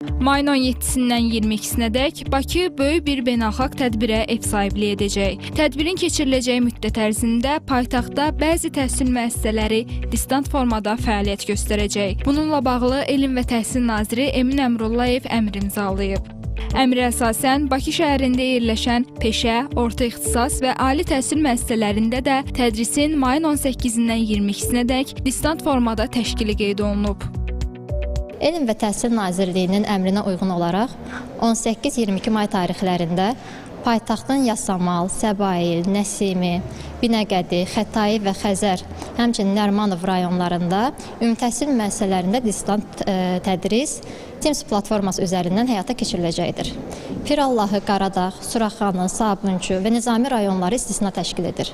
Mayın 17-dən 22-sinədək Bakı böyük bir beynəlxalq tədbirə ev sahibliyi edəcək. Tədbirin keçiriləcəyi müddət ərzində paytaxtda bəzi təhsil müəssisələri distant formada fəaliyyət göstərəcək. Bununla bağlı Elm və Təhsil naziri Emin Əmrullayev əmr imzalayıb. Əmrə əsasən Bakı şəhərində yerləşən peşə, orta ixtisas və ali təhsil müəssisələrində də tədrisin mayın 18-dən 22-sinədək distant formada təşkili qeyd olunub. Elm və Təhsil Nazirliyinin əmrinə uyğun olaraq 18-22 may tarixlərində paytaxtın Yasamal, Səbail, Nəsimi, Binəqədi, Xətai və Xəzər, həmçinin Nərmanov rayonlarında ümumtəhsil müəssisələrində distant tədris Teams platforması üzərindən həyata keçiriləcəkdir. Pirallahı, Qaradağ, Suraxanı, Sabunçu və Nizami rayonları istisna təşkil edir.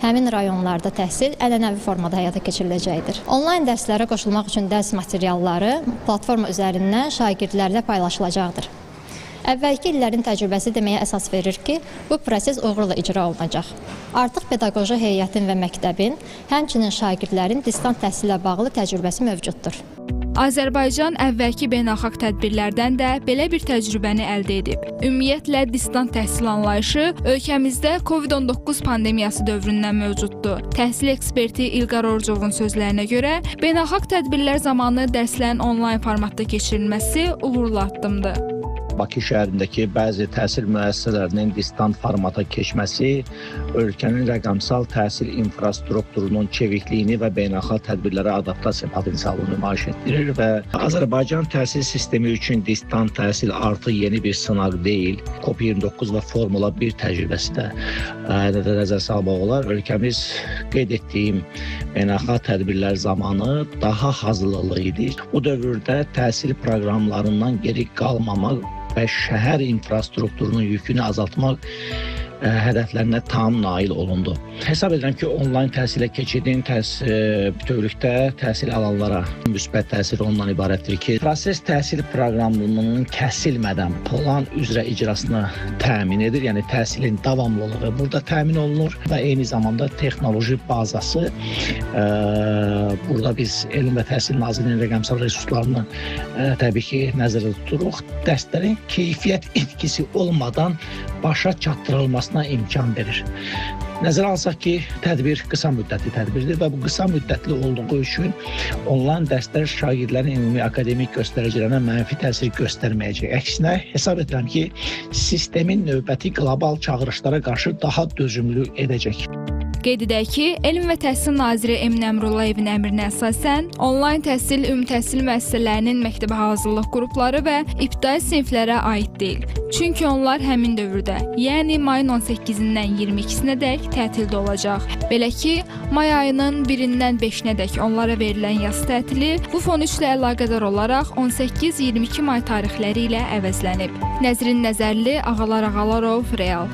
Həmin rayonlarda təhsil ənənəvi formada həyata keçiriləcəkdir. Onlayn dərslərə qoşulmaq üçün dərs materialları platforma üzərindən şagirdlərlə paylaşılacaqdır. Əvvəlki illərin təcrübəsi deməyə əsas verir ki, bu proses uğurla icra olunacaq. Artıq pedaqoji heyətin və məktəbin, həmçinin şagirdlərin distant təhsillə bağlı təcrübəsi mövcuddur. Azərbaycan əvvəlki beynəlxalq tədbirlərdən də belə bir təcrübəni əldə edib. Ümumiyyətlə, distant təhsil anlayışı ölkəmizdə COVID-19 pandemiyası dövründən mövcuddur. Təhsil eksperti İlqar Orcovun sözlərinə görə, beynəlxalq tədbirlər zamanı dərslərin onlayn formatda keçirilməsi uğurlu addımdır. Bakı şəhərindəki bəzi təhsil müəssisələrinin distant formata keçməsi ölkənin rəqəmsal təhsil infrastrukturunun çevikliyini və beynəlxalq tədbirlərə adaptasiya potensialını nümayiş etdirir və Azərbaycan təhsil sistemi üçün distant təhsil artıq yeni bir sınaq deyil. COP29 və Formula 1 təcrübəsi də nəzərə salmaq olar. Ölkəmiz qeyd etdiyim beynəlxalq tədbirlər zamanı daha hazırlıqlı idi. Bu dövrdə təhsil proqramlarından geri qalmamaq və şəhər infrastrukturunun yükünü azaltmaq hədəflərinə tam nail olundu. Hesab edirəm ki, onlayn təhsilə keçidin bütövlükdə təhsil alanlara müsbət təsiri ondan ibarətdir ki, proses təhsil proqramının kəsilmədən plan üzrə icrasını təmin edir. Yəni təhsilin davamlılığı burada təmin olunur və eyni zamanda texnoloji bazası burada biz Elm və Təhsil Nazirliyinin rəqəmsal resurslarını təbii ki, nəzərdə tuturuq. Dərslərin keyfiyyət etkisi olmadan başa çatdırılmasına imkan verir. Nəzərə alsaq ki, tədbir qısa müddətli tədbirdir və bu qısa müddətli olduğu üçün onlayn dərslər şagirdlərin ümumi akademik göstəricilərinə mənfi təsir göstərməyəcək. Əksinə, hesab edirəm ki, sistemin növbəti qlobal çağırışlara qarşı daha dözümlü edəcək. Qeyd edək ki, Elm və Təhsil naziri Emin Əmrullayevin əmrinə əsasən onlayn təhsil ümumtəhsil müəssisələrinin məktəbə hazırlıq qrupları və ibtidai siniflərə aid deyil. Çünki onlar həmin dövrdə, yəni mayın 18-dən 22-sinədək tətildə olacaq. Belə ki, may ayının 1-dən 5-nədək onlara verilən yaz tətili bu fon ilə əlaqədar olaraq 18-22 may tarixləri ilə əvəzlənib. Nəzrin Nəzərli, Ağalar Ağalarov, Real.